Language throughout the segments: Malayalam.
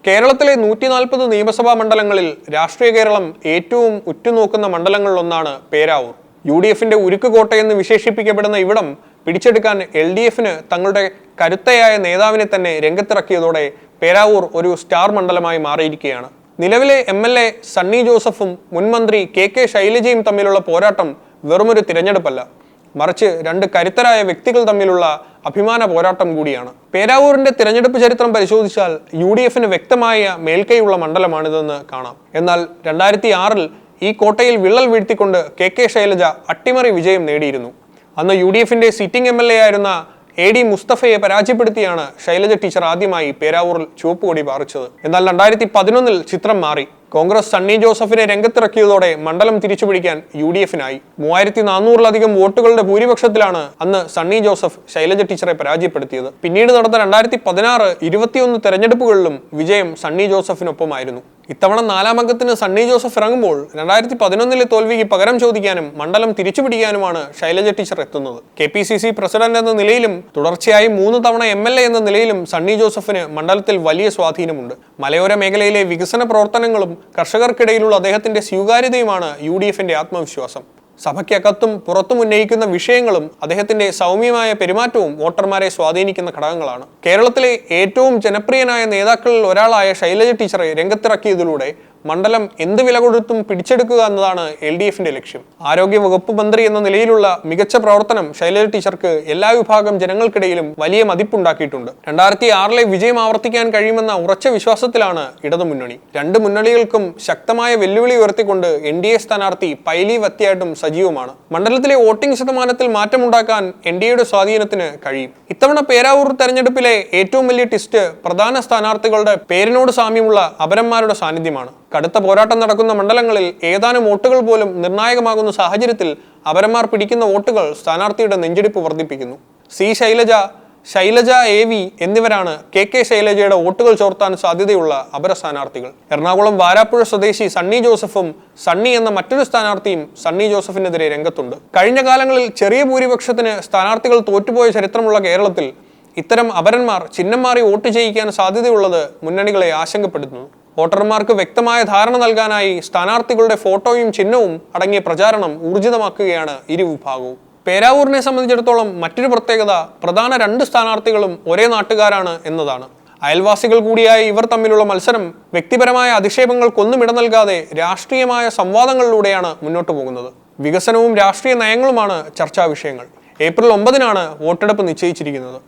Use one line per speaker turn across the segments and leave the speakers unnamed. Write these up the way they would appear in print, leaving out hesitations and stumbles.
കേരളത്തിലെ 140 നിയമസഭാ മണ്ഡലങ്ങളിൽ രാഷ്ട്രീയ കേരളം ഏറ്റവും ഉറ്റുനോക്കുന്ന മണ്ഡലങ്ങളിലൊന്നാണ് പേരാവൂർ. UDFന്റെ ഉരുക്ക് കോട്ടയെന്ന് വിശേഷിപ്പിക്കപ്പെടുന്ന ഇവിടം പിടിച്ചെടുക്കാൻ LDFന് തങ്ങളുടെ കരുത്തയായ നേതാവിനെ തന്നെ രംഗത്തിറക്കിയതോടെ പേരാവൂർ ഒരു സ്റ്റാർ മണ്ഡലമായി മാറിയിരിക്കുകയാണ്. നിലവിലെ MLA സണ്ണി ജോസഫും മുൻമന്ത്രി KK ശൈലജയും തമ്മിലുള്ള പോരാട്ടം വെറുമൊരു തിരഞ്ഞെടുപ്പല്ല, മറിച്ച് രണ്ട് കരുത്തരായ വ്യക്തികൾ തമ്മിലുള്ള അഭിമാന പോരാട്ടം കൂടിയാണ്. പേരാവൂരിന്റെ തിരഞ്ഞെടുപ്പ് ചരിത്രം പരിശോധിച്ചാൽ UDFന് വ്യക്തമായ മേൽക്കൈയുള്ള മണ്ഡലമാണിതെന്ന് കാണാം. എന്നാൽ 2006-ൽ ഈ കോട്ടയിൽ വിള്ളൽ വീഴ്ത്തിക്കൊണ്ട് KK ശൈലജ അട്ടിമറി വിജയം നേടിയിരുന്നു. അന്ന് UDFന്റെ സിറ്റിംഗ് MLA ആയിരുന്ന AD മുസ്തഫയെ പരാജയപ്പെടുത്തിയാണ് ശൈലജ ടീച്ചർ ആദ്യമായി പേരാവൂരിൽ ചുവപ്പുകൊടി പാറിച്ചത്. എന്നാൽ 2011-ൽ ചിത്രം മാറി. കോൺഗ്രസ് സണ്ണി ജോസഫിനെ രംഗത്തിറക്കിയതോടെ മണ്ഡലം തിരിച്ചുപിടിക്കാൻ UDFനായി. 3400-ലധികം വോട്ടുകളുടെ ഭൂരിപക്ഷത്തിലാണ് അന്ന് സണ്ണി ജോസഫ് ശൈലജ ടീച്ചറെ പരാജയപ്പെടുത്തിയത്. പിന്നീട് നടന്ന 2016, 21 തെരഞ്ഞെടുപ്പുകളിലും വിജയം സണ്ണി ജോസഫിനൊപ്പമായിരുന്നു. ഇത്തവണ 4-ാം അംഗത്തിന് സണ്ണി ജോസഫ് ഇറങ്ങുമ്പോൾ 2011-ലെ തോൽവിക്ക് പകരം ചോദിക്കാനും മണ്ഡലം തിരിച്ചുപിടിക്കാനുമാണ് ശൈലജ ടീച്ചർ എത്തുന്നത്. KPCC പ്രസിഡന്റ് എന്ന നിലയിലും തുടർച്ചയായി 3 തവണ MLA എന്ന നിലയിലും സണ്ണി ജോസഫിന് മണ്ഡലത്തിൽ വലിയ സ്വാധീനമുണ്ട്. മലയോര മേഖലയിലെ വികസന പ്രവർത്തനങ്ങളും കർഷകർക്കിടയിലുള്ള അദ്ദേഹത്തിന്റെ സ്വീകാര്യതയുമാണ് UDFന്റെ ആത്മവിശ്വാസം. സഭയ്ക്കകത്തും പുറത്തും ഉന്നയിക്കുന്ന വിഷയങ്ങളും അദ്ദേഹത്തിന്റെ സൗമ്യമായ പെരുമാറ്റവും വോട്ടർമാരെ സ്വാധീനിക്കുന്ന ഘടകങ്ങളാണ്. കേരളത്തിലെ ഏറ്റവും ജനപ്രിയനായ നേതാക്കളിൽ ഒരാളായ ശൈലജ ടീച്ചറെ രംഗത്തിറക്കിയതിലൂടെ മണ്ഡലം എന്ത് വില കൊടുത്തും പിടിച്ചെടുക്കുക എന്നതാണ് LDFന്റെ ലക്ഷ്യം. ആരോഗ്യ വകുപ്പ് മന്ത്രി എന്ന നിലയിലുള്ള മികച്ച പ്രവർത്തനം ശൈലജ ടീച്ചർക്ക് എല്ലാ വിഭാഗം ജനങ്ങൾക്കിടയിലും വലിയ മതിപ്പുണ്ടാക്കിയിട്ടുണ്ട്. 2006-ലെ വിജയം ആവർത്തിക്കാൻ കഴിയുമെന്ന ഉറച്ച വിശ്വാസത്തിലാണ് ഇടതുമുന്നണി. രണ്ട് മുന്നണികൾക്കും ശക്തമായ വെല്ലുവിളി ഉയർത്തിക്കൊണ്ട് NDA സ്ഥാനാർത്ഥി പൈലി വത്തിയായിട്ടും സജീവമാണ്. മണ്ഡലത്തിലെ വോട്ടിംഗ് ശതമാനത്തിൽ മാറ്റമുണ്ടാക്കാൻ NDAയുടെ സ്വാധീനത്തിന് കഴിയും. ഇത്തവണ പേരാവൂർ തെരഞ്ഞെടുപ്പിലെ ഏറ്റവും വലിയ ട്വിസ്റ്റ് പ്രധാന സ്ഥാനാർത്ഥികളുടെ പേരിനോട് സാമ്യമുള്ള അപരന്മാരുടെ സാന്നിധ്യമാണ്. കടുത്ത പോരാട്ടം നടക്കുന്ന മണ്ഡലങ്ങളിൽ ഏതാനും വോട്ടുകൾ പോലും നിർണായകമാകുന്ന സാഹചര്യത്തിൽ അപരന്മാർ പിടിക്കുന്ന വോട്ടുകൾ സ്ഥാനാർത്ഥിയുടെ നെഞ്ചിടിപ്പ് വർദ്ധിപ്പിക്കുന്നു. ശൈലജ, ശൈലജ AV എന്നിവരാണ് KK ശൈലജയുടെ വോട്ടുകൾ ചോർത്താൻ സാധ്യതയുള്ള അപര സ്ഥാനാർത്ഥികൾ. എറണാകുളം വാരാപ്പുഴ സ്വദേശി സണ്ണി ജോസഫും സണ്ണി എന്ന മറ്റൊരു സ്ഥാനാർത്ഥിയും സണ്ണി ജോസഫിനെതിരെ രംഗത്തുണ്ട്. കഴിഞ്ഞ കാലങ്ങളിൽ ചെറിയ ഭൂരിപക്ഷത്തിന് സ്ഥാനാർത്ഥികൾ തോറ്റുപോയ ചരിത്രമുള്ള കേരളത്തിൽ ഇത്തരം അപരന്മാർ ചിഹ്നം മാറി വോട്ട് ചെയ്യിക്കാൻ സാധ്യതയുള്ളത് മുന്നണികളെ ആശങ്കപ്പെടുത്തുന്നു. വോട്ടർമാർക്ക് വ്യക്തമായ ധാരണ നൽകാനായി സ്ഥാനാർത്ഥികളുടെ ഫോട്ടോയും ചിഹ്നവും അടങ്ങിയ പ്രചാരണം ഊർജിതമാക്കുകയാണ് ഇരുവിഭാഗവും. പേരാവൂരിനെ സംബന്ധിച്ചിടത്തോളം മറ്റൊരു പ്രത്യേകത പ്രധാന 2 സ്ഥാനാർത്ഥികളും ഒരേ നാട്ടുകാരാണ് എന്നതാണ്. അയൽവാസികൾ കൂടിയായ ഇവർ തമ്മിലുള്ള മത്സരം വ്യക്തിപരമായ അധിക്ഷേപങ്ങൾക്കൊന്നും ഇട നൽകാതെ രാഷ്ട്രീയമായ സംവാദങ്ങളിലൂടെയാണ് മുന്നോട്ട് പോകുന്നത്. വികസനവും രാഷ്ട്രീയ നയങ്ങളുമാണ് ചർച്ചാ വിഷയങ്ങൾ. ഏപ്രിൽ 9-നാണ് വോട്ടെടുപ്പ് നിശ്ചയിച്ചിരിക്കുന്നത്.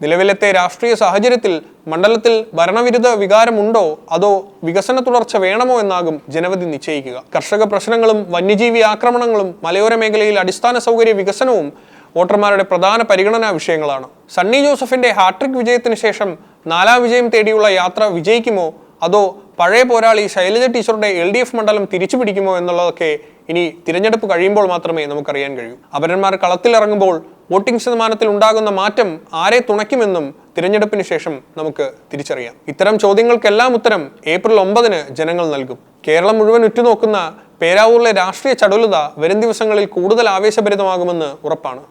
നിലവിലത്തെ രാഷ്ട്രീയ സാഹചര്യത്തിൽ മണ്ഡലത്തിൽ ഭരണവിരുദ്ധ വികാരമുണ്ടോ അതോ വികസന തുടർച്ച വേണമോ എന്നാകും ജനവിധി നിശ്ചയിക്കുക. കർഷക പ്രശ്നങ്ങളും വന്യജീവി ആക്രമണങ്ങളും മലയോര മേഖലയിൽ അടിസ്ഥാന സൗകര്യ വികസനവും വോട്ടർമാരുടെ പ്രധാന പരിഗണനാ വിഷയങ്ങളാണ്. സണ്ണി ജോസഫിന്റെ ഹാട്രിക് വിജയത്തിന് ശേഷം 4-ാം വിജയം തേടിയുള്ള യാത്ര വിജയിക്കുമോ അതോ പഴയ പോരാളി ശൈലജ ടീച്ചറുടെ LDF മണ്ഡലം തിരിച്ചു പിടിക്കുമോ എന്നുള്ളതൊക്കെ ഇനി തിരഞ്ഞെടുപ്പ് കഴിയുമ്പോൾ മാത്രമേ നമുക്കറിയാൻ കഴിയൂ. അപരന്മാർ കളത്തിലിറങ്ങുമ്പോൾ വോട്ടിംഗ് ശതമാനത്തിൽ ഉണ്ടാകുന്ന മാറ്റം ആരെ തുണയ്ക്കുമെന്നും തിരഞ്ഞെടുപ്പിന് ശേഷം നമുക്ക് തിരിച്ചറിയാം. ഇത്തരം ചോദ്യങ്ങൾക്കെല്ലാം ഉത്തരം ഏപ്രിൽ 9-ന് ജനങ്ങൾ നൽകും. കേരളം മുഴുവൻ ഉറ്റുനോക്കുന്ന പേരാവൂരിലെ രാഷ്ട്രീയ ചടുലത വരും ദിവസങ്ങളിൽ കൂടുതൽ ആവേശഭരിതമാകുമെന്ന് ഉറപ്പാണ്.